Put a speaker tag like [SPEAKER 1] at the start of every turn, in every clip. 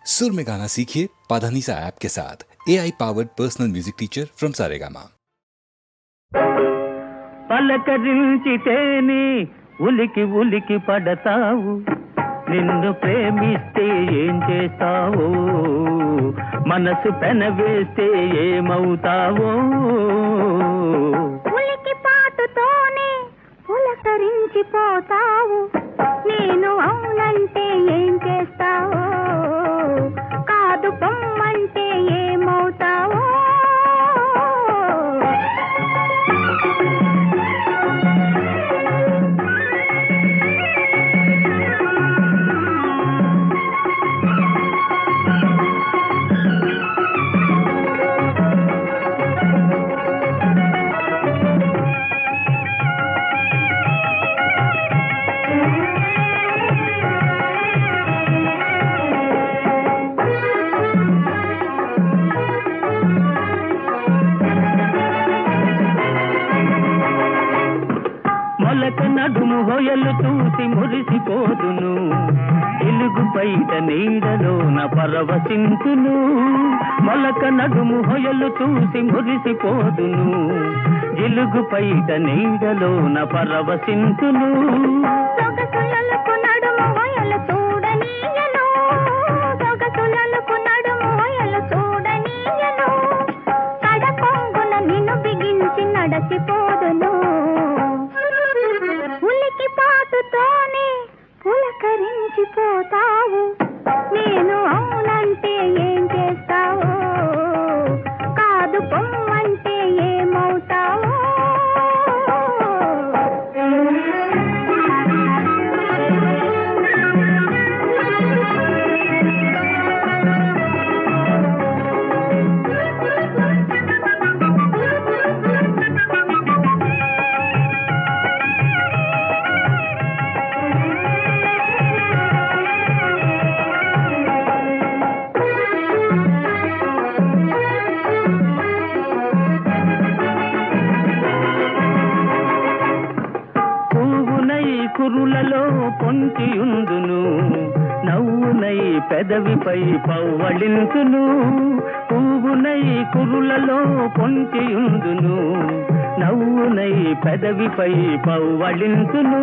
[SPEAKER 1] सुर में गाना सीखिए पाधानीसा ऐप के साथ AI powered personal music teacher from Saregama.
[SPEAKER 2] పలకరించితేనే ఉలికి ఉలికి పడతావు, నిన్ను ప్రేమిస్తే ఏం చేస్తావో, మనసు పెనవేస్తే ఏమవుతావో.
[SPEAKER 3] ఉలికి పాటుతోనే పులకరించిపోతావు, నేను అవునంటే ఏం చేస్తావో, కాదు పొమ్మంటే ఏమవుతావో.
[SPEAKER 2] మొలక నడుము హొయలు చూసి మురిసిపోదును, ఇలుగు బయట నీడలోన పరవశింతును. మొలక నడుము హొయలు చూసి మురిసిపోదును, ఇలుగు బయట నీడలోన పరవశింతును.
[SPEAKER 3] సొగసులకు నడుము హొయలు చూడనీయను, సొగసులకు నడుము హొయలు చూడనీయను, కడకొంగున నిన్ను బిగించి నడచిపోదును. ఉలికి పాటుతోనే పులకరించిపోతావు, నేను అవునంటే ఏం చేస్తావో, కాదు పొమ్మంటే ఏమవుతావో.
[SPEAKER 2] పువ్వునై కురులలో పొంచియుందును, నవ్వునై పెదవిపై పవ్వళింతును. పువ్వునై కురులలో పొంచియుందును, నవ్వునై పెదవిపై పవ్వళింతును.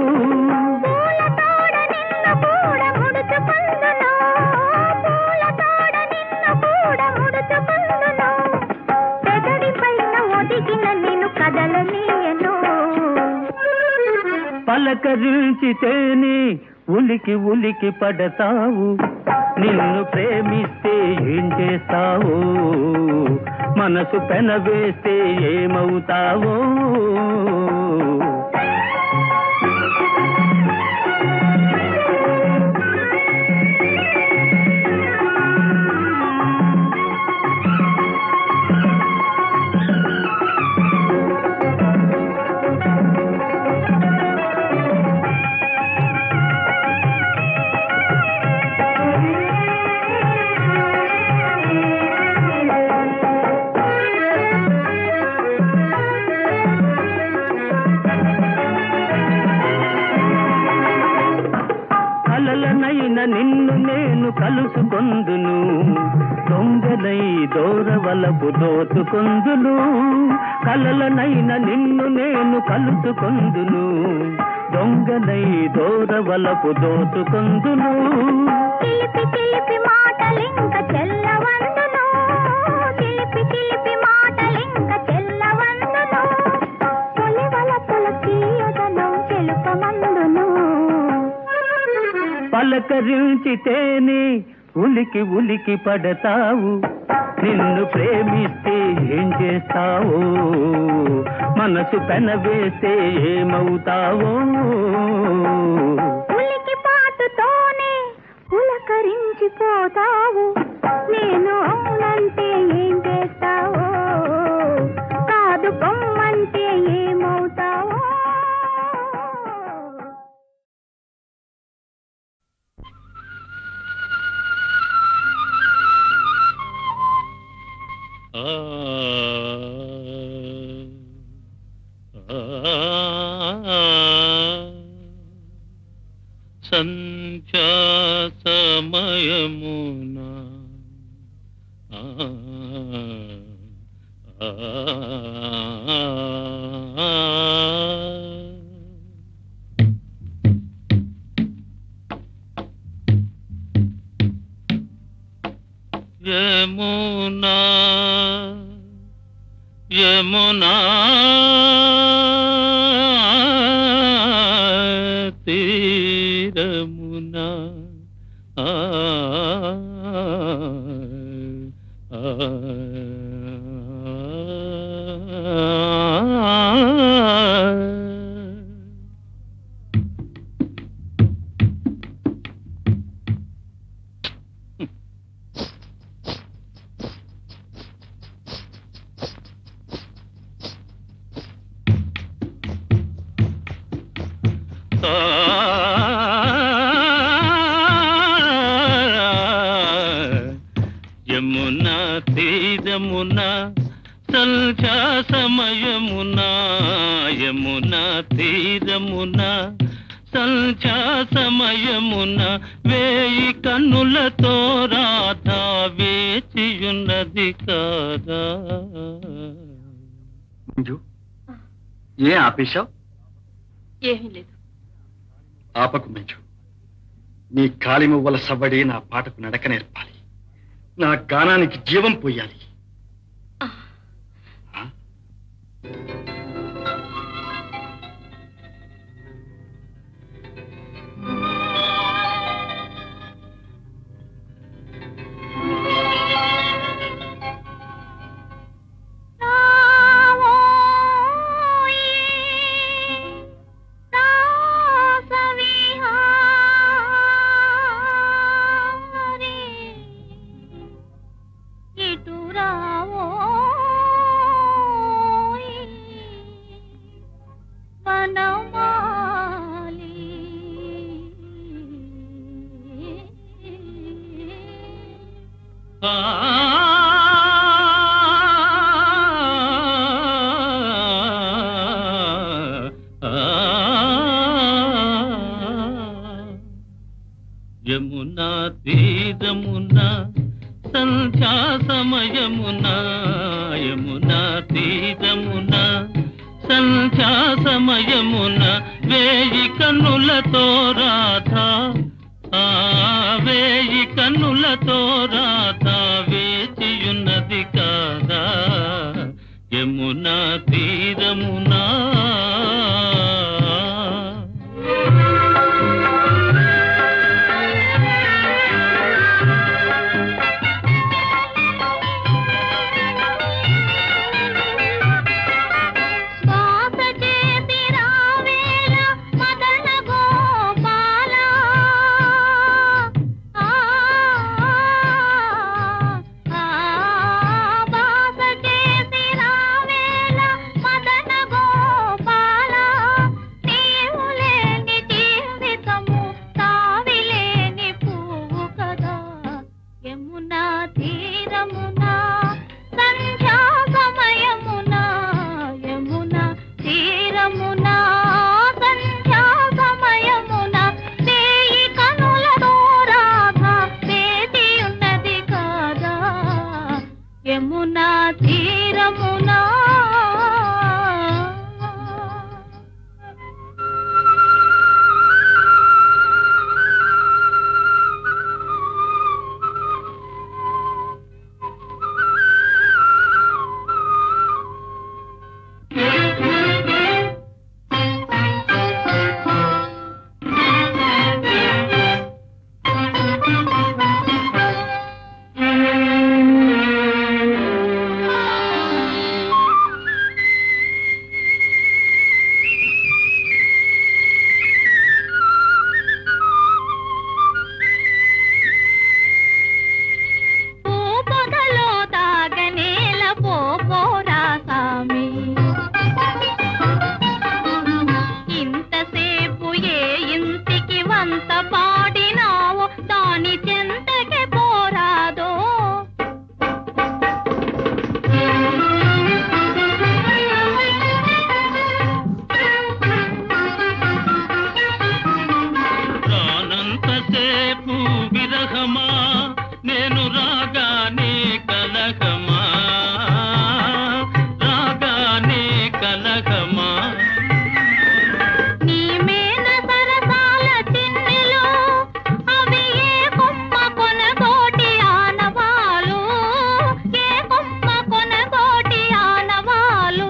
[SPEAKER 3] పూల తోడ నిన్ను కూడా ముడుచుకుందును, పూల తోడ నిన్ను కూడా ముడుచుకుందును, పెదవి పైన ఒదిగిన నిన్ను కదలనీయను.
[SPEAKER 2] పలకరించితేనే ఉలికి ఉలికి పడతావు, నిన్ను ప్రేమిస్తే ఏం చేస్తావో, మనసు పెనవేస్తే ఏమవుతావో. కలలనైన నిన్ను నేను కలుసుకొందును, దొంగనై దూరవలపు దోచుకొందును. కలలనైన నిన్ను నేను కలుసుకొందును, దొంగనై దూరవలపు దోచుకొందును.
[SPEAKER 3] చిలిపి చిలిపి మాటలింక చెల్లవందును, చిలిపి చిలిపి మాటలింక చెల్లవందును, తొలివలపుల తీయదను తెలుపమందును.
[SPEAKER 2] పలకరించితేనే ఉలికి ఉలికి పడతావు, నిన్ను ప్రేమిస్తే ఏం చేస్తావో, మనసు పెనవేస్తే ఏమవుతావో.
[SPEAKER 3] ఉలికి పాటుతోనే పులకరించిపోతావు, నేను అవునంటే ఏం చేస్తావో, కాదు పొమ్మంటే ఏమవుతావో.
[SPEAKER 2] సంధ్యా సమయమున యమునా ఆ, ఆ, ఆ, యమునా యమునా తీరమునా ఆ, ఆ, యమునా తీరమునా సంధ్యా సమయమునా యమునా తీరమునా సంధ్యా సమయమున వేయి కన్నులతో రాధా వేచియున్నది కాదా.
[SPEAKER 4] మంజు, ఏ ఆపేశావు?
[SPEAKER 5] ఏమీ లేదు.
[SPEAKER 4] ఆపకు మంజు. నీ కాలి మువ్వల సవ్వడి నా పాటకు నడక నేర్పాలి, నా గానానికి జీవం పోయాలి. ఆ?
[SPEAKER 2] యమునా తీరమున సంధ్యా సమయమున యమునా తీరమున సంధ్యా సమయమున వేయి కన్నులతో రాధా వేయి కన్నులతో రాధా వేచియున్నది కాదా. యమునా తీరమునా
[SPEAKER 3] యమునా తీరమునా
[SPEAKER 2] రాగానే కలకమా రాగానే కలకమా
[SPEAKER 3] నీ మేన సరసాల తిన్నెలు అవి ఏ కొమ్మ కొనగోటి ఆనవాలు ఏ కొమ్మ కొనగోటి ఆనవాలు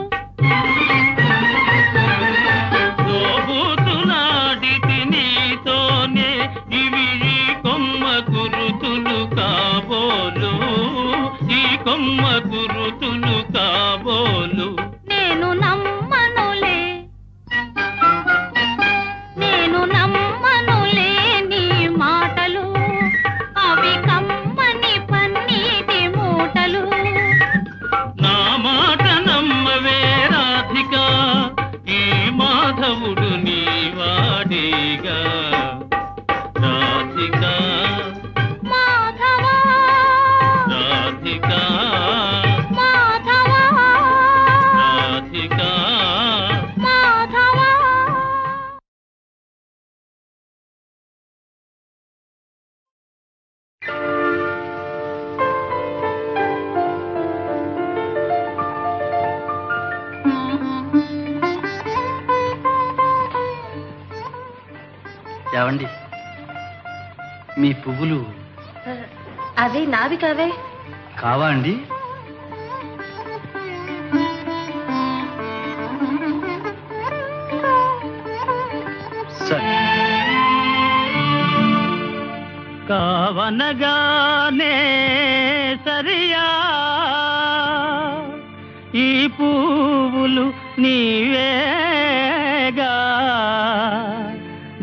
[SPEAKER 2] తోబూతులాడితి నీతోనే ఇవి ఈ కొమ్మ గురుతులు కాబోలు ఈ కొమ్మ గురుతులు కాబోలు
[SPEAKER 3] నేను నమ్మనులే నీ మాటలు అవి కమ్మని పన్నీటి మూటలు
[SPEAKER 2] నా మాట నమ్మవే రాధిక ఈ మాధవుడు నీవాడేగా రాధిక
[SPEAKER 3] మాధవా
[SPEAKER 2] రాధిక
[SPEAKER 3] మాధవా
[SPEAKER 2] రాధిక
[SPEAKER 3] మాధవా
[SPEAKER 4] ఏవండి మీ పువ్వులు
[SPEAKER 5] అవి నావి కావే.
[SPEAKER 4] కావా అండి? సరే.
[SPEAKER 2] కావనగానే సరియా ఈ పువ్వులు నీవేగా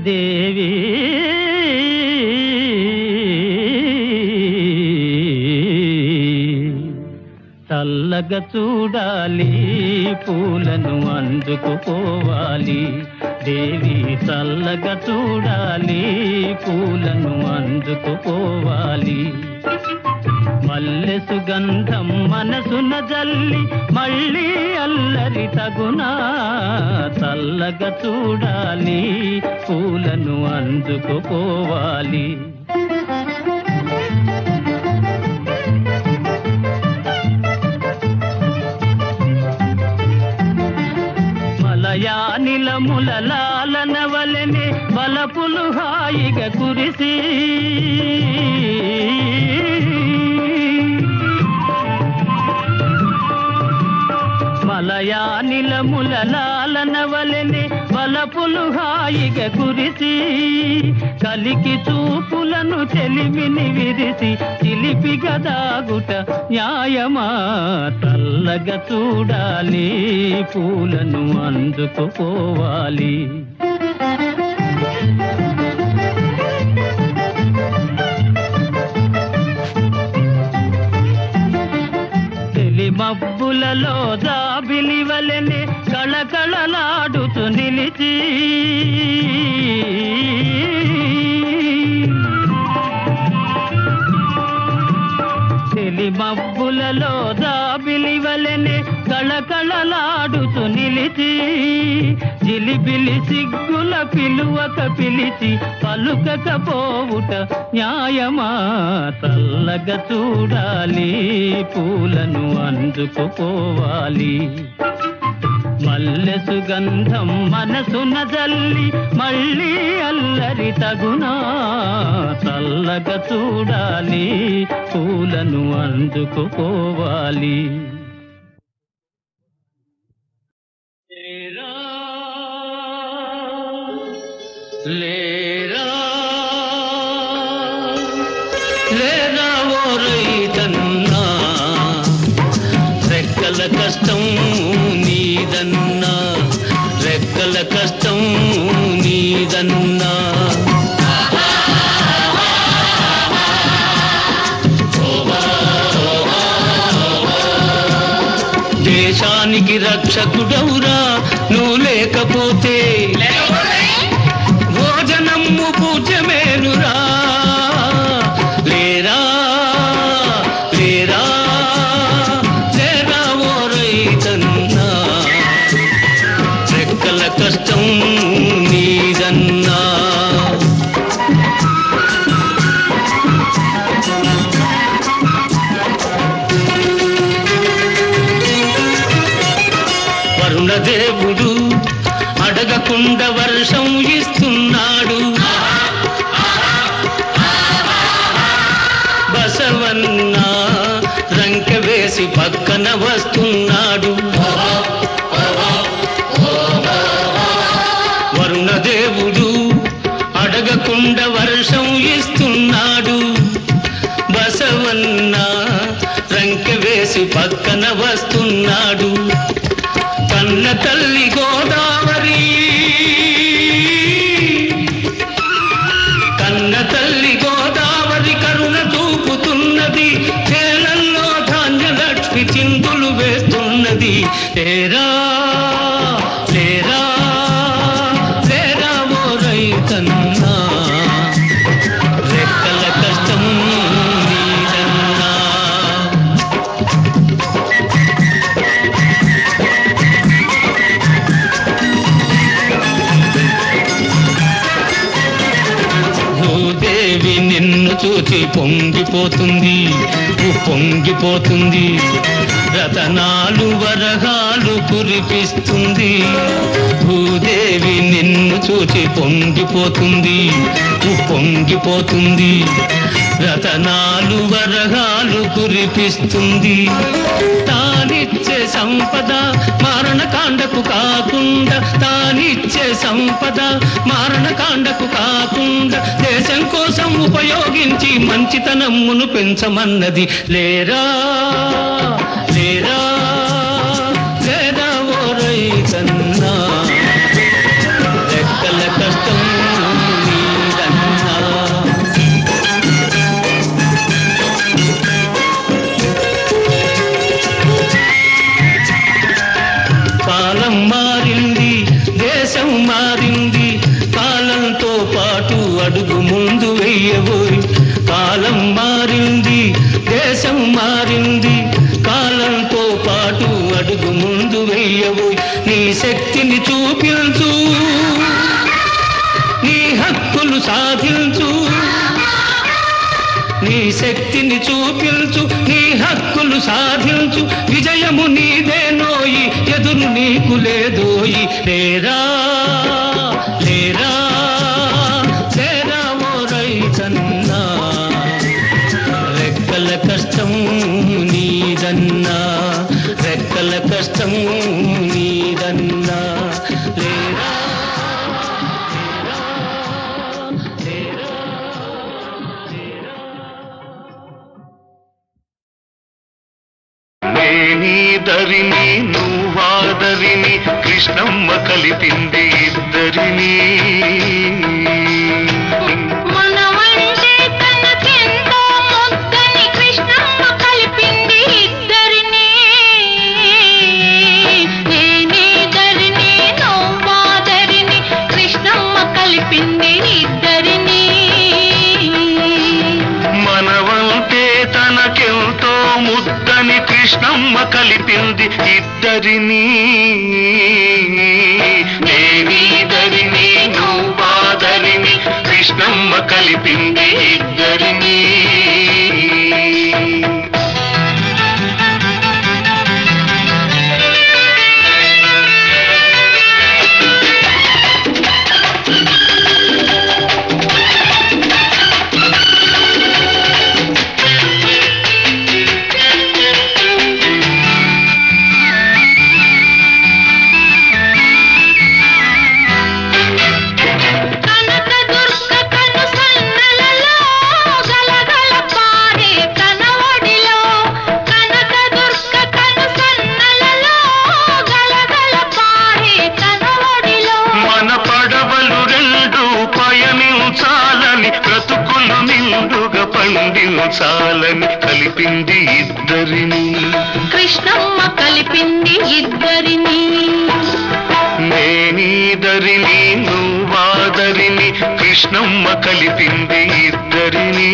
[SPEAKER 2] దేవి చల్లగా చూడాలి పూలను అందుకుపోవాలి దేవి చల్లగా చూడాలి పూలను అందుకుపోవాలి మల్లె సుగంధం మనసున జల్లి మళ్ళీ అల్లరి తగునా చల్లగా చూడాలి పూలను అందుకుపోవాలి మలయానిలముల లాలన వలెనే వలపులు హాయిగా కురిసి మలయానిలముల లాలన వలెనే వలపులు హాయిగా కురిసి కలికి చూపులను చెలిమిని విరిసి చిలిపిగా దాగుట న్యాయమా చల్లగా చూడాలి పూలను అందుకుపోవాలి మబ్బులలో జాబిలి వలెనే కళకళలాడుతూ నిలిచి మబ్బులలో జాబిలి వలెనే కళకళలాడుతూ నిలిచి జిలిబిలి సిగ్గుల పిలువక పిలిచి పలుకకపోవుట న్యాయమా చల్లగా చూడాలి పూలను అందుకుపోవాలి మల్లె సుగంధం మనసున జల్లి మళ్ళీ అల్లరి తగునా చల్లగా చూడాలి పూలను అందుకుపోవాలి లేరా లేరా లేరా ఓ రైతన్నా రెక్కల కష్టం నీదన్నా రెక్కల కష్టం నీదన్నా దేశానికి రక్షకుడవురా నువ్వు లేకపోతే భోజనము పూజమేనురా లేరా లేరా లేరా ఓ రైతన్నా రెక్కల కష్టం నీదన్నా దేవుడు అడగకుండా వర్షం ఇస్తున్నాడు. బసవన్న రంకె వేసి పక్కన వస్తున్నాడు. వరుణ దేవుడు అడగకుండా వర్షం ఇస్తున్నాడు. బసవన్న రంకె వేసి పక్కన వస్తున్నాడు. కన్న తల్లి గోదావరి, కన్న తల్లి గోదావరి కరుణ చూపుతున్నది. చేలల్లో ధాన్యలక్ష్మి చిందులు వేస్తున్నది. లేరా లేరా లేరా ఓ రైతన్నా, రెక్కల కష్టం నీదన్నా. భూదేవి నిన్ను చూచి పొంగిపోతుంది, పొంగిపోతుంది. రతనాలు వరహాలు కురిపిస్తుంది. భూదేవి నిన్ను చూచి పొంగిపోతుంది, పొంగిపోతుంది. రతనాలు వరహాలు కురిపిస్తుంది. తానిచ్చే సంపద మారణకాండకు కాకుండా, తానిచ్చే సంపద మారణకాండకు కాకుండా దేశం కోసం ఉపయోగించి మంచితనమ్మును పెంచమన్నది. లేరా లేరా లేరా ఓ రైతన్నా, రెక్కల కష్టం నీదన్నా. కాలం మారింది, దేశం మారింది. కాలంతో పాటు అడుగు ముందు వెయ్యబోయి. కాలం మారింది, దేశం మారింది. కాలంతో పాటు అడుగు ముందు వెయ్యబోయి. నీ శక్తిని చూపించు, నీ హక్కులు సాధించు. నీ శక్తిని చూపించు, నీ హక్కులు సాధించు. విజయము నీదేనోయి, ఎదురు నీకు లేదోయి. లేరా లేరా లేరా ఓ రైతన్నా, రెక్కల కష్టం నీదన్నా, రెక్కల కష్టం నీదన్నా. లేరా లేరా లేరా.
[SPEAKER 6] నేనీదరిని నువ్వాదరిని కృష్ణమ్మ కలిపింది ఇద్దరిని.
[SPEAKER 3] మనమంటే తనకెంతో ముద్దని కృష్ణమ్మ కలిపింది ఇద్దరిని. నేనేదరిని నువ్వాదరిని కృష్ణమ్మ కలిపింది ఇద్దరిని.
[SPEAKER 6] మనవంటే తనకెంతో ముద్దని కృష్ణమ్మ కలిపింది ఇద్దరిని. నేనీదరిని నువ్వాదరిని కృష్ణమ్మ కలిపింది ఇద్దరిని.
[SPEAKER 3] కనకదుర్గ కను సన్నలలో గలగల పారే కనవడిలో. కనకదుర్గ కను సన్నలలో గలగల పారే కనవడిలో.
[SPEAKER 6] మన పడవలు రెండు పయనించాలని, బ్రతుకులు నిండుగా పండించాలని కలిపింది ఇద్దరిని.
[SPEAKER 3] కృష్ణమ్మ కలిపింది ఇద్దరిని.
[SPEAKER 6] నేనీదరిని నువ్వాదరిని కృష్ణమ్మ కలిపింది ఇద్దరిని.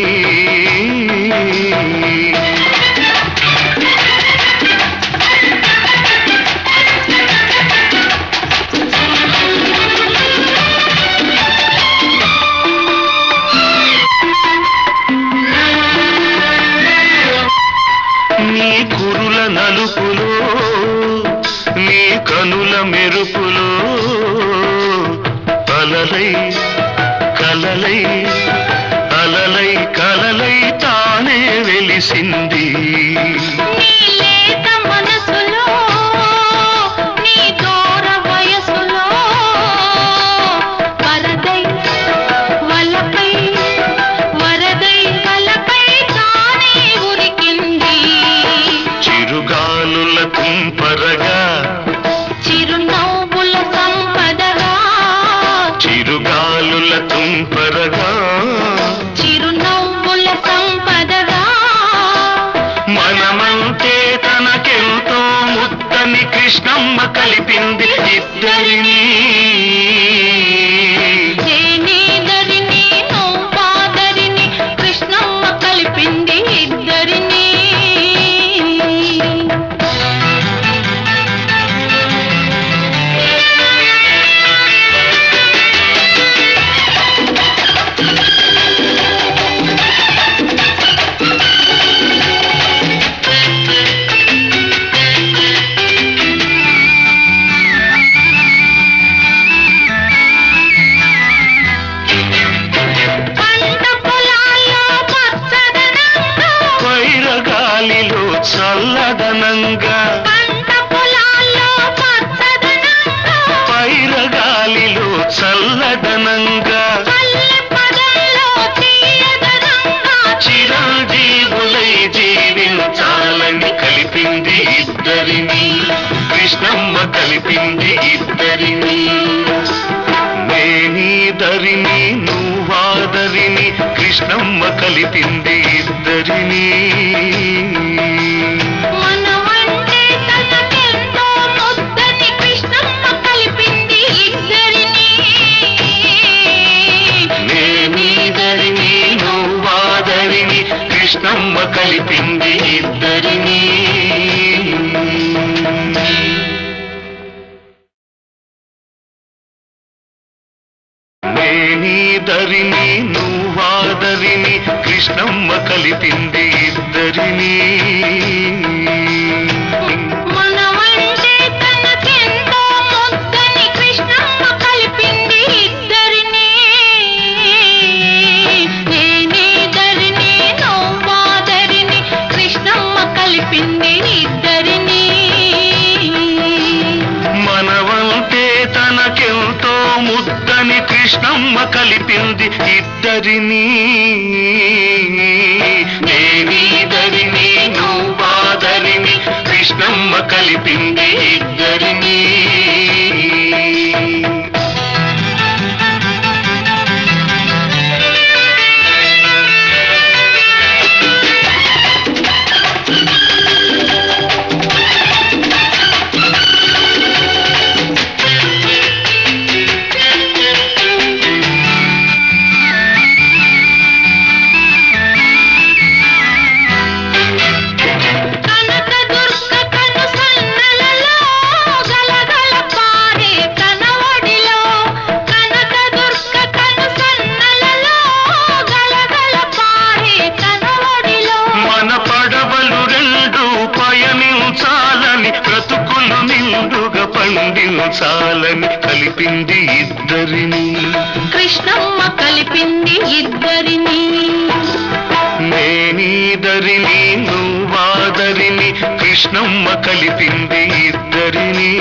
[SPEAKER 6] నీ కురుల నలుపులో, నీ నీ కనుల మెరుపులో అలలై కలలై అలలై కలలై తానే వెలిసింది.
[SPEAKER 3] నీ లేత మనసులో నీ దూర వయసులో వరదై వలపై వరదై వలపై తానే ఉరికింది.
[SPEAKER 6] చిరుగాలుల తుంపరగా
[SPEAKER 3] చిరునవ్వుల సంపదగా
[SPEAKER 6] చిరుగాలుల తుంపరగా
[SPEAKER 3] చిరునవ్వుల సంపదగా
[SPEAKER 6] మనమంటే తనకెంతో ముద్దని కృష్ణమ్మ కలిపింది ఇద్దరిని.
[SPEAKER 3] నేనీదరిని నువ్వాదరిని కృష్ణమ్మ కలిపింది ఇద్దరిని. పంట పొలాల్లో పచ్చదనంగా
[SPEAKER 6] వైరగాలిలో చల్లదనంగా
[SPEAKER 3] పంట పొలాల్లో పచ్చదనంగా
[SPEAKER 6] వైరగాలిలో చల్లదనంగా
[SPEAKER 3] పల్లె పదల్లో తీయదనంగా
[SPEAKER 6] చిరంజీవులై జీవించాలని కలిపింది ఇద్దరిని కృష్ణమ్మ కలిపింది ఇద్దరిని. నేనీదరిని నువ్వాదరిని కృష్ణమ్మ కలిపింది ఇద్దరిని.
[SPEAKER 3] మనమంటే తనకెంతో ముద్దని కృష్ణమ్మ కలిపింది ఇద్దరిని.
[SPEAKER 6] నేనీదరిని నువ్వాదరిని కృష్ణమ్మ కలిపింది ఇద్దరిని. నేనీదరిని నువ్వాదరిని కృష్ణమ్మ కలిపింది ఇద్దరిని.
[SPEAKER 3] మనమంటే తనకెంతో ముద్దని కృష్ణమ్మ కలిపింది ఇద్దరిని. నేనీదరిని నువ్వాదరిని కృష్ణమ్మ కలిపింది ఇద్దరిని.
[SPEAKER 6] మనవంటే తనకెంతో ముద్దని కృష్ణమ్మ కలిపింది ఇద్దరిని. నేనీదరిని నువ్వాదరిని కృష్ణమ్మ కలిపింది ఇద్దరిని.
[SPEAKER 3] కనకదుర్గ కను సన్నలలో గలగల పారే కనవడిలో కనకదుర్గ కను సన్నలలో గలగల పారే కనవడిలో
[SPEAKER 6] మన పడవలు రెండు పయనించాలని బ్రతుకులు నిండుగా పండించాలని కలిపింది ఇద్దరిని.
[SPEAKER 3] కృష్ణమ్మ కలిపింది ఇద్దరిని.
[SPEAKER 6] నేనీదరిని నువ్వాదరిని కృష్ణమ్మ కలిపింది ఇద్దరిని.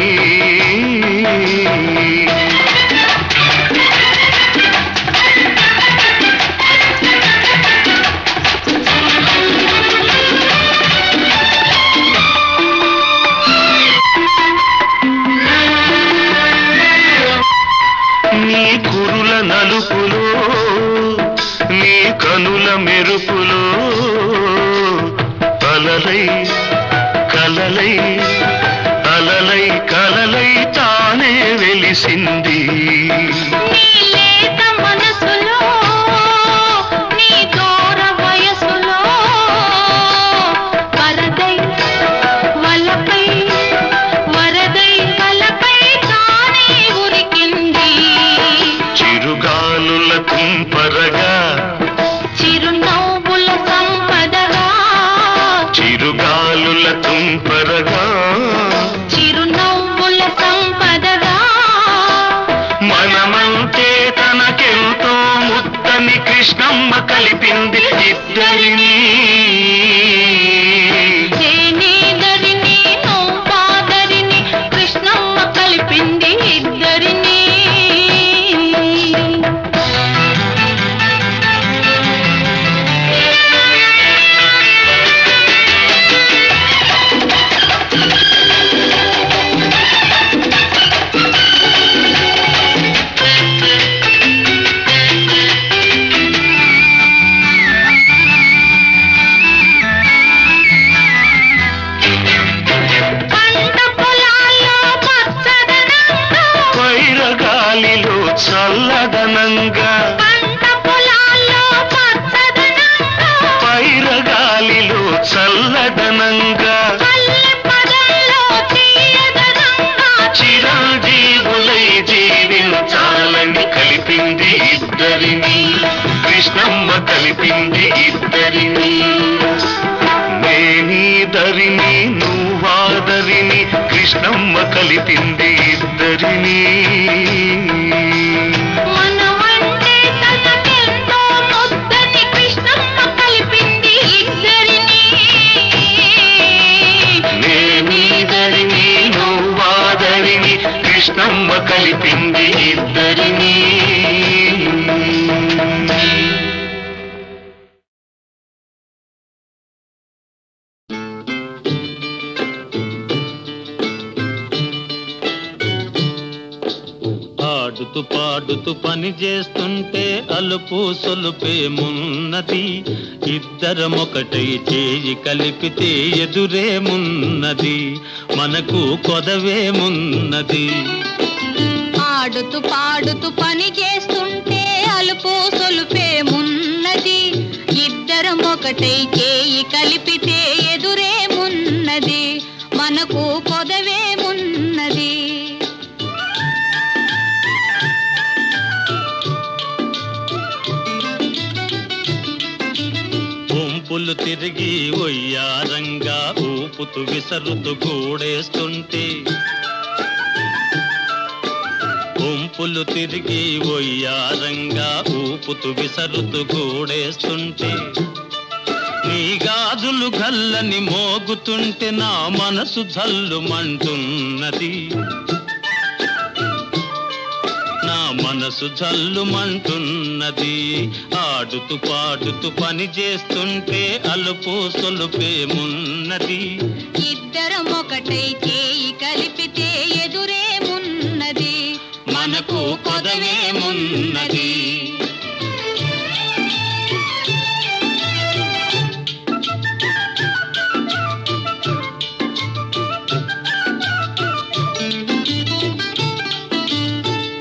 [SPEAKER 6] నీ కురుల నలుపులో నీ కనుల మెరుపులో అలలై కలలై అలలై కలలై తానే వెలిసింది.
[SPEAKER 3] నీ లేత మనసులో నీ దూర వయసులో వరదై వలపై వరదై వలపై తానే ఉరికింది.
[SPEAKER 6] చిరుగాలుల తుంపరగా
[SPEAKER 3] చిరునవ్వుల సంపదగా
[SPEAKER 6] చిరుగాలుల తుంపరగా
[SPEAKER 3] చిరునవ్వుల
[SPEAKER 6] కృష్ణమ్మ కలిపింది ఇద్దరిని.
[SPEAKER 3] నేనేదరిని నువ్వాదరిని కృష్ణమ్మ కలిపింది ఇద్దరిని. పంట పొలాల్లో పచ్చదనంగా,
[SPEAKER 6] వైరగాలిలో చల్లదనంగా,
[SPEAKER 3] పంట పొలాల్లో పచ్చదనంగా,
[SPEAKER 6] వైరగాలిలో చల్లదనంగా,
[SPEAKER 3] పల్లె పదల్లో తీయదనంగా,
[SPEAKER 6] చిరంజీవులై జీవించాలని కలిపింది ఇద్దరిని. కృష్ణమ్మ కలిపింది ఇద్దరిని. నేనీదరిని నువ్వాదరిని కృష్ణమ్మ కలిపింది ఇద్దరిని.
[SPEAKER 3] మనమంటే తనకెంతో ముద్దని కృష్ణమ్మ కలిపింది ఇద్దరిని.
[SPEAKER 6] నేనీదరిని నువ్వాదరిని కృష్ణమ్మ కలిపింది ఇద్దరిని.
[SPEAKER 2] ఆడుతూ పాడుతూ పని చేస్తుంటే అలుపు సొలుపేమున్నది, ఇద్దరమొకటై చేయి కలిపితే ఎదురేమున్నది, మనకు కొదవేమున్నది.
[SPEAKER 3] ఆడుతూ పాడుతూ పని చేస్తుంటే అలుపు సొలుపేమున్నది, ఇద్దరం ఒకటై చేయి కలిపితే ఎదురేమున్నది, మనకు కొదవేమున్నది.
[SPEAKER 2] వంపులు తిరిగి ఒయ్యారంగా ఊపుతూ విసరుతూ కూడేస్తుంటే, వంపులు తిరిగి ఒయ్యారంగా ఊపుతూ విసరుతూ కూడేస్తుంటే, నీ గాజులు గల్లని మోగుతుంటే నా మనసు జల్లుమంటున్నది, నా మనసు జల్లుమంటున్నది. ఆడుతూ పాడుతూ పని చేస్తుంటే అలుపు సొలుపేమున్నది,
[SPEAKER 3] ఇద్దరం ఒకటై చేయి కలిపితే ఎదురేమున్నది,
[SPEAKER 2] మనకు కొదవేమున్నది.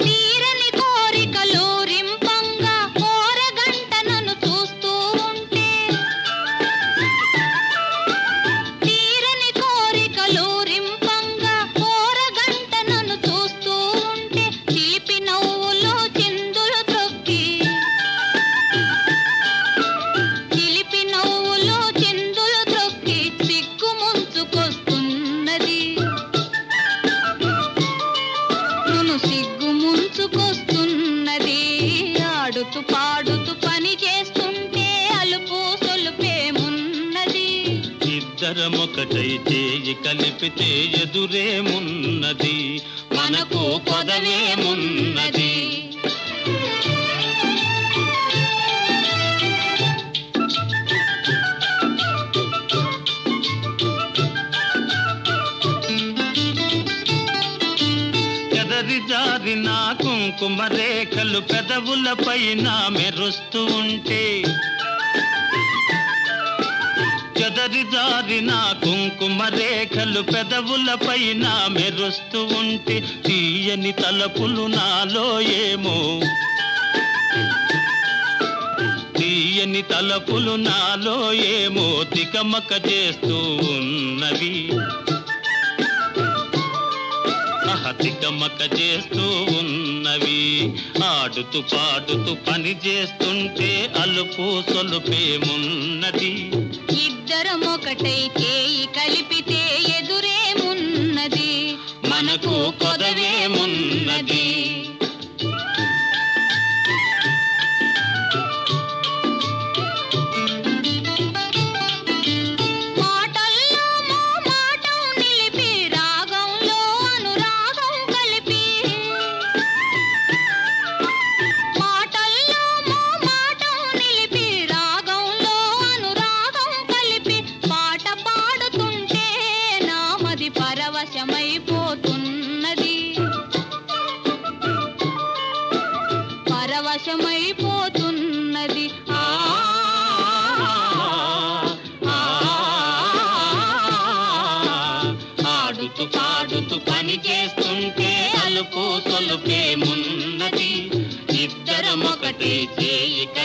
[SPEAKER 3] తీరని కోరికలు రింపంగా కోరగంట నన్ను చూస్తూ ఉంటే, తీరని కోరికలు రింపంగా కోరగంట నన్ను చూస్తూ ఉంటే, చిలిపి నవ్వులు చిందులు త్రొక్కి, చిలిపి నవ్వులు చిందులు త్రొక్కి సిగ్గు ముంచుకొస్తున్నది, నును సిగ్గు ముంచుకొస్తున్నది. ఆడుతూ పాడుతూ పని చేస్తుంటే అలుపు సొలుపేమున్నది,
[SPEAKER 2] ఇద్దరమొకటై చేయి కలిపితే ఎదురేమున్నది, మనకు కొదవేమున్నది. ఎదరి జారిన కుంకుమ రేఖలు పెదవులపైన మెరుస్తూ ఉంటే, చెదరి జారిన కుంకుమ రేఖలు పెదవులపైన మెరుస్తూ ఉంటే, తీయని తలపులు నాలో ఏమో, తీయని తలపులు నాలో ఏమో తికమక చేస్తూ ఉన్నవి, తికమక చేస్తూ ఉన్నవి. ఆడుతూ పాడుతూ పని చేస్తుంటే అలుపు సొలుపేమున్నది,
[SPEAKER 3] ఇద్దరం ఒకటై చేయి కలిపితే ఎదురేమున్నది,
[SPEAKER 2] మనకు కొదవేమున్నది.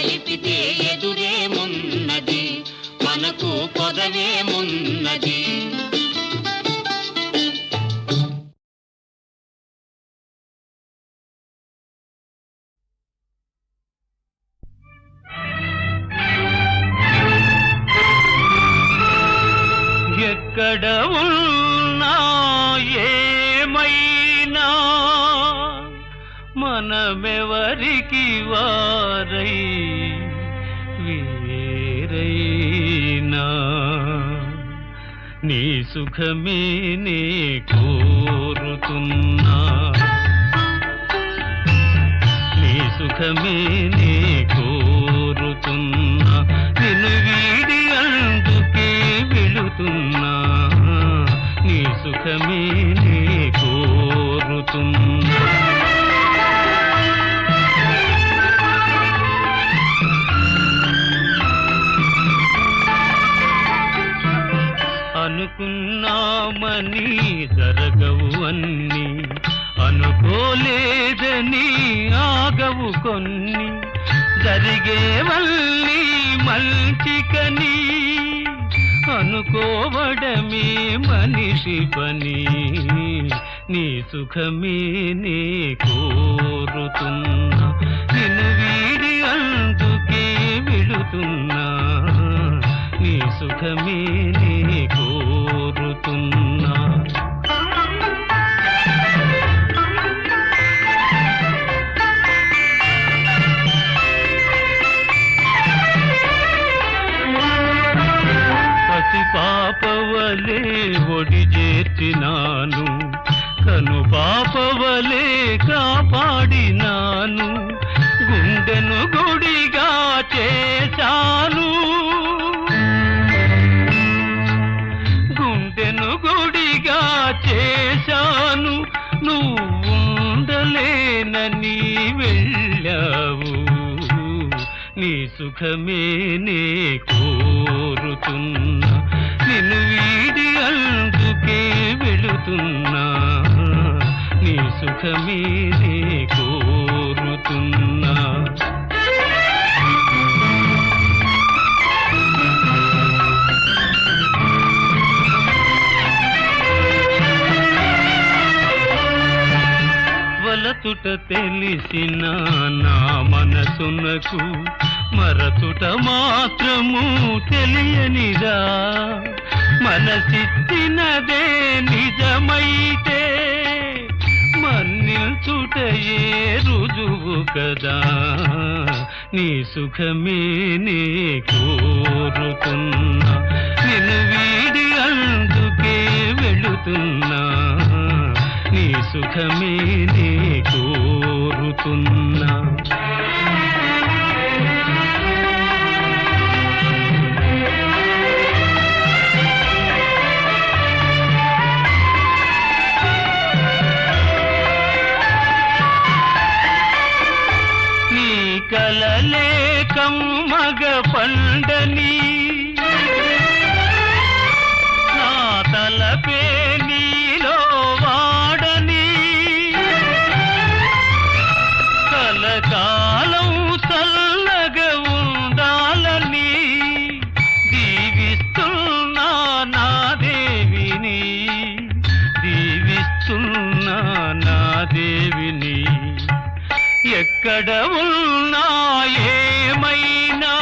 [SPEAKER 2] కలిపితే ఎదురేమున్నది, మనకు కొదవేమున్నది. ఎక్కడ ఉన్నా ఏమైనా మనమెవరికి వారై వేరైనా, నీ సుఖమే నే కోరుతున్నా, నీ సుఖమే నే కోరుతున్నా, నిన్ను వీడి అందుకే వెళుతున్నా, నీ సుఖమే నే కోరుతున్నా. అనుకున్నామని జరగవు అన్ని, అనుకోలేదని ఆగవు కొన్ని, జరిగేవల్లి మంచికని అనుకోవడమే మనిషి పని, నీ సుఖమే నే కోరుతున్నా, నిన్ను వీడి అందుకే వెళుతున్నా, నీ సుఖమే నే కోరుతున్నా. పసి పాపవలే ఒడి చేర్చినాను, కను పాపవలే కాపాడినాను, గుండెను గుడిగా చేశాను, గుండెను గుడిగా చేశాను, నువ్వుండలేనని వెళ్ళావు, నీ సుఖమే నే కోరుతున్నా, నిన్ను వీడి అందుకే వెళుతున్నా, నీ సుఖమే నే కోరుతున్నా. వలచుట తెలిసిన నా మనసునకు మరచుట మాత్రము తెలియనిదా, మనసిచ్చినదే నిజమైతే మన్నిల్చుటయే రుజువు కదా, నీ సుఖమే నే కోరుతున్నా, నిన్ను వీడి అందుకే వెళుతున్నా, నీ సుఖమే నే కోరుతున్నా. నీ కలలే కమ్మగ పండని, నా తలపే నీలో వాడని, కలకాలం చల్లగా ఉండాలని దీవిస్తున్నా నా దేవిని, దీవిస్తున్నా నా దేవిని. ఎక్కడ ఉన్నా ఏమైనా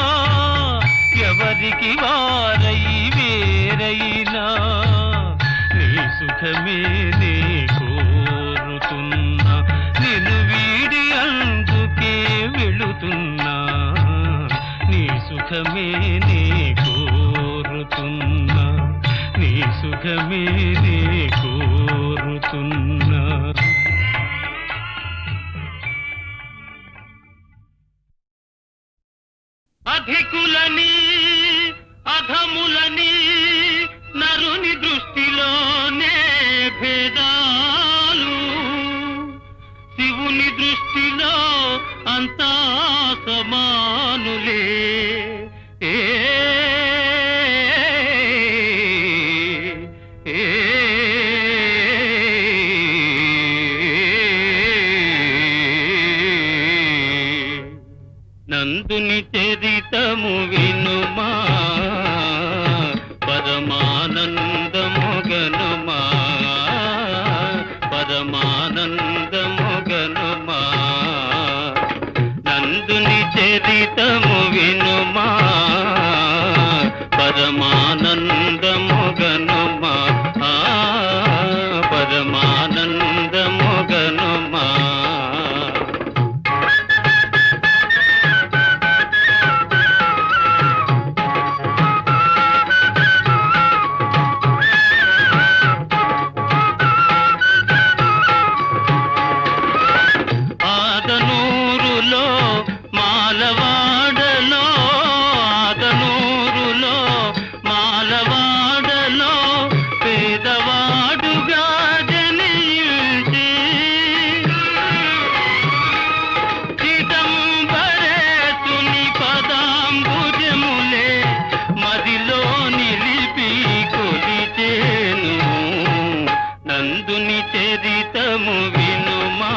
[SPEAKER 2] ఎవరికి వారై వేరైనా, నీ సుఖమే నే కోరుతున్నా, నిన్ను వీడి అందుకే వెళుతున్నా, నీ సుఖమే నే కోరుతున్నా, నీ సుఖమే నే కోరుతున్నా. అధికులని అధములని నరుని దృష్టిలోనే భేదాలు, శివుని దృష్టిలో అంతా సమానులే. నంద నందుని చరితము వినుమా పరమానందముగనుమా పరమానందముగనుమా నందుని చరితము వినుమా పరమానందముగనుమా పరమానందముగనుమా ఆదనూరులో మాలవాడలో ఆదనూరులో మాలవాడలో పేదవాడుగా జనించి చిదంబరేతుని పదాంబుజములే మదిలో నిలిపి కొలిచేను నందుని చరితము వినుమా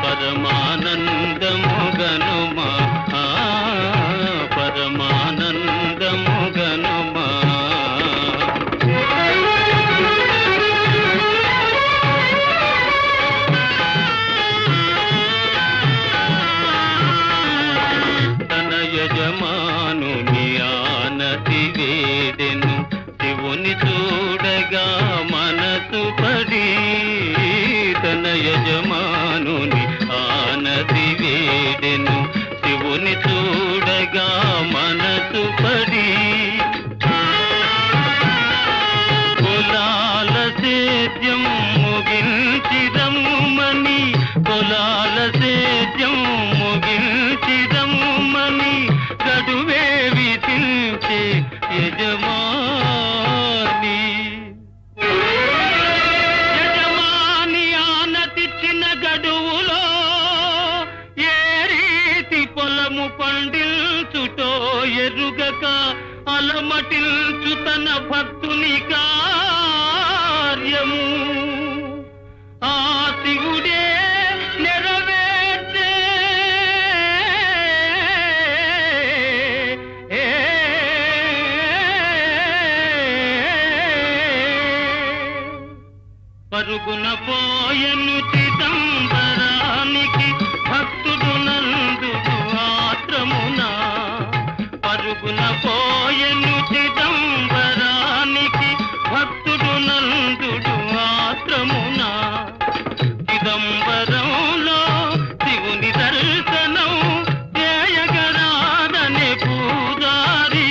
[SPEAKER 2] పరమానందముగనుమా పరమానందముగనుమా తన యజమానుని ఆనతి వేదెను శివుని చూడగా మనసు పడి తన యజమానుని ఆనతి వేదెను శివుని చూడగా మనసు పడి కులాల సేద్యం ముగించిదముమని కులాల సేద్యం ముగించిదముమని గడువే విధించే యజమాని యజమాని ఆనతిచ్చిన గడువులో ఏ రీతి పొలము పండించుటో ఎరుగక అలమటిల్చు తన భక్తుని కార్యము ఆ శివుడే నెరవేర్చే పరుగున పోయను చిదంబరానికి భక్తుడు నందుడు ఆత్రమున పరుగున పోయను చిదంబరానికి భక్తుడు నందుడు ఆత్రమున చిదంబరంలో శివుని దర్శనం చేయగరాదనే పూజారి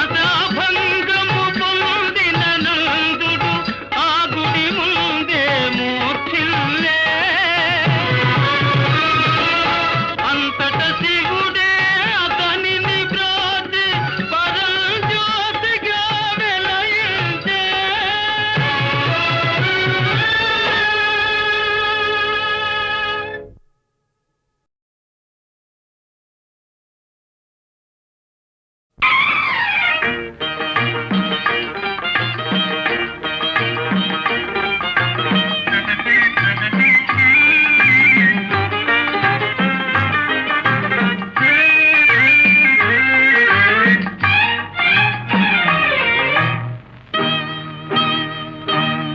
[SPEAKER 2] ఆశాభంగము పొందిన నందుడు ఆ గుడి ముందే మూర్ఛిల్లే అంతట శివుడే అతనిని బ్రోచి పరంజ్యోతిగా వెలయించే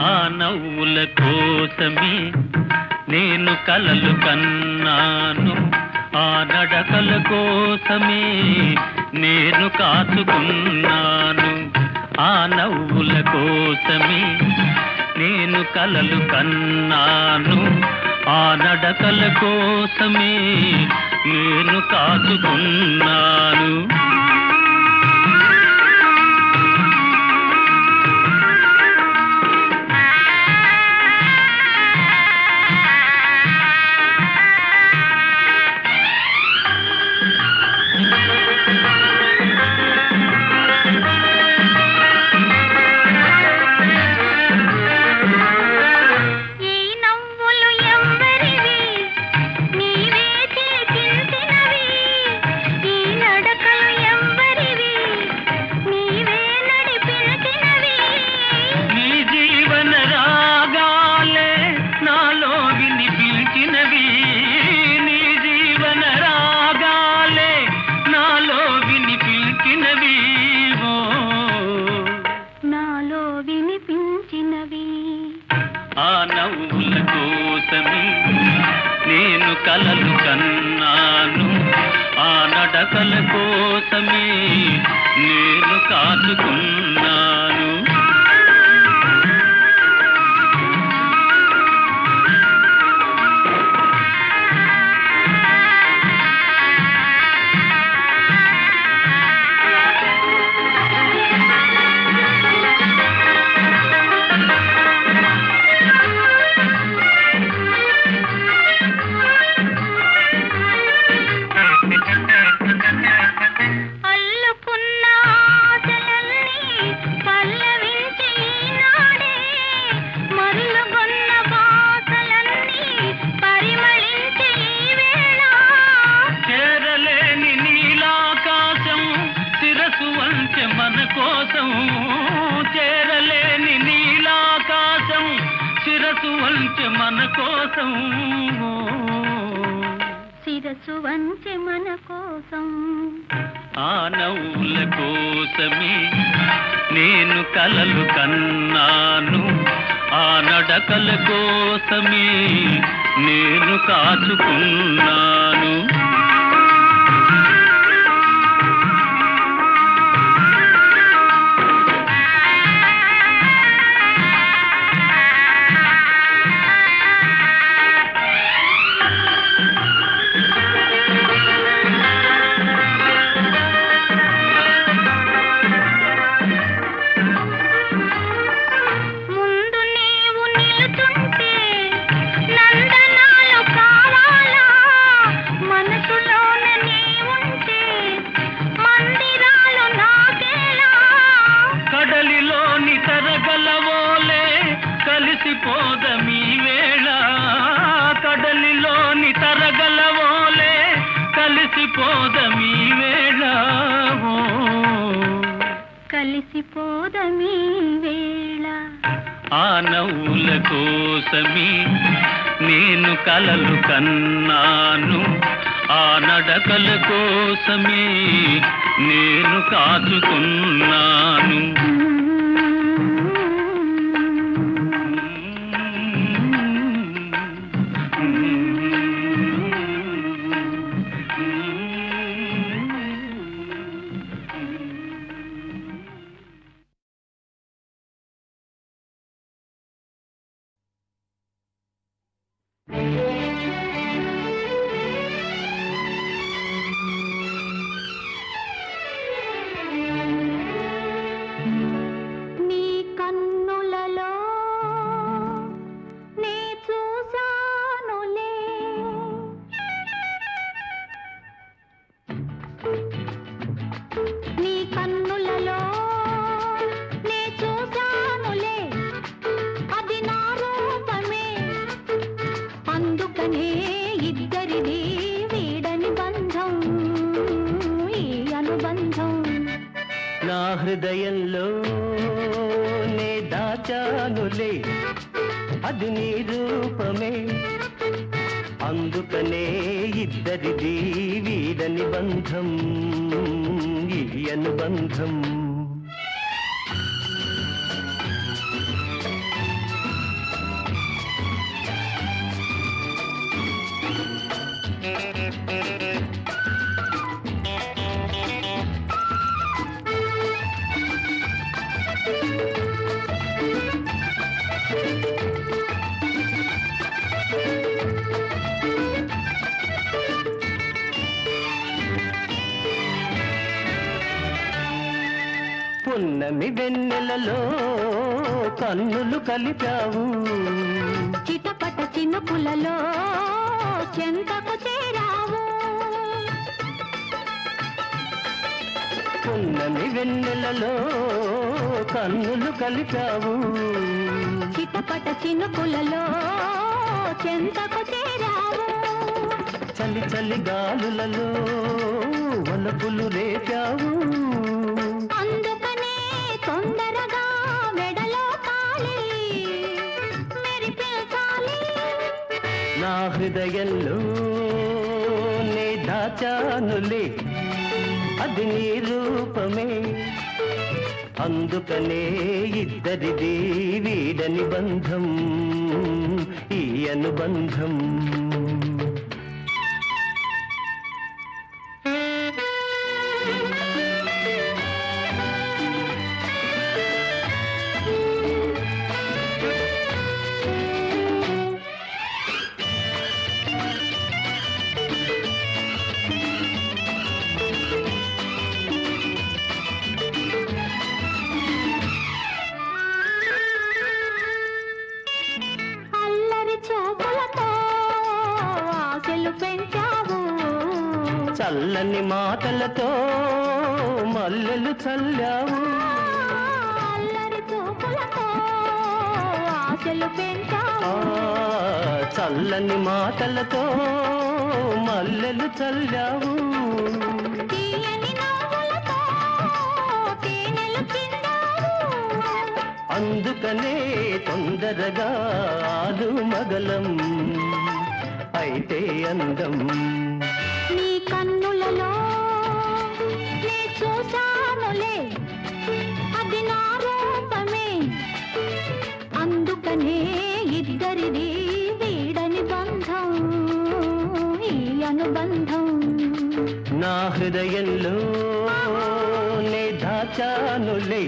[SPEAKER 2] ఆ నవ్వుల కోసమే నేను కలలు కన్నాను ఆ నడకల కోసమే నేను కాచుకున్నాను ఆ నవ్వుల కోసమే నేను కలలు కన్నాను ఆ నడకల కోసమే నేను కాచుకున్నాను
[SPEAKER 3] ఈ నవ్వులు ఎవ్వరివి నీవే చేసించినవి ఈ నడకలు
[SPEAKER 2] నడకల కోసమే నేను కాచుకున్నాను.
[SPEAKER 3] అల్లుకున్న ఆశలన్నీ పల్లవించి ఈనాడే, మరులుగొన్న బాసలన్నీ పరిమళించి ఈ వేళ.
[SPEAKER 2] చేరలేని నీలాకాశం శిరసు వంచె మన కోసం, చేరలేని నీలాకాశం శిరసు వంచె మన కోసం,
[SPEAKER 3] శిరసు వంచె మన కోసం.
[SPEAKER 2] ఆ నవ్వుల కోసమే నేను కలలు కన్నాను, ఆ నడకల కోసమే నేను కాచుకున్నాను.
[SPEAKER 3] ముందు నీవు నిలుచుంటే నందనాలు కావాలా, మనసులోన నీవుంటే మందిరాలు నాకేలా.
[SPEAKER 2] కడలిలోని తరగలవోలే కలిసిపోదమీ వేళ, కడలిలోని తరగలవోలే కలిసిపోదమీ వేళ. ఓ,
[SPEAKER 3] కలిసిపోదమీ వేళ.
[SPEAKER 2] ఆ నవ్వుల కోసమే నేను కలలు కన్నాను, ఆ నడకల కోసమే నేను కాచుకున్నాను.
[SPEAKER 3] నీ కన్నులలో నే చూసానులే, నీ కన్నులలో నే చూసానులే, అది నా రూపమే. అందుకనే ఇద్దరిది వీడని బంధం, ఈ అనుబంధం.
[SPEAKER 7] నా హృదయంలో నే దాచానులే, అది నీ రూపమే. అందుకనే ఇద్దరిది వీడని బంధం, ఈ అనుబంధం. పున్నమి వెన్నెలలో కన్నులు కలిపావు,
[SPEAKER 3] చిటపట చినుకులలో చెంతకు చేరావు.
[SPEAKER 7] పున్నమి వెన్నెలలో కన్నులు కలిపావు,
[SPEAKER 3] చిటపట చినుకులలో చెంతకు చేరావు.
[SPEAKER 7] చలి చలి గాలులలో వలపులు రేపావు.
[SPEAKER 3] అందుకనే తొందరగా మెడలో తాళి మెరిపించాలి.
[SPEAKER 7] నా హృదయంలో నే దాచానులే, అది నీ రూపమే. అందుకనే ఇద్దరిది వీడని బంధం, ఈ అనుబంధం. చల్లని మాటలతో మల్లెలు చల్లావు
[SPEAKER 3] అల్లరి చూపులతో ఆశలు పెంచావు
[SPEAKER 7] చల్లని మాటలతో మల్లెలు చల్లావు
[SPEAKER 3] తీయని నవ్వులతో తేనెలు చిందావు
[SPEAKER 7] అందుకనే తొందరగా ఆలు మగలం అయితే అందం
[SPEAKER 3] నీ కన్నులలో నే చూశానులే అది నా రూపమే అందుకనే ఇద్దరిది వీడని బంధం ఈ అనుబంధం
[SPEAKER 7] నా హృదయంలో నే దాచానులే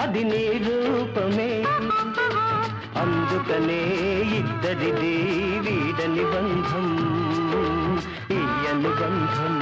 [SPEAKER 7] అది నీ రూపమే అందుకనే ఇద్దరిది వీడని బంధం ఈ అనుబంధం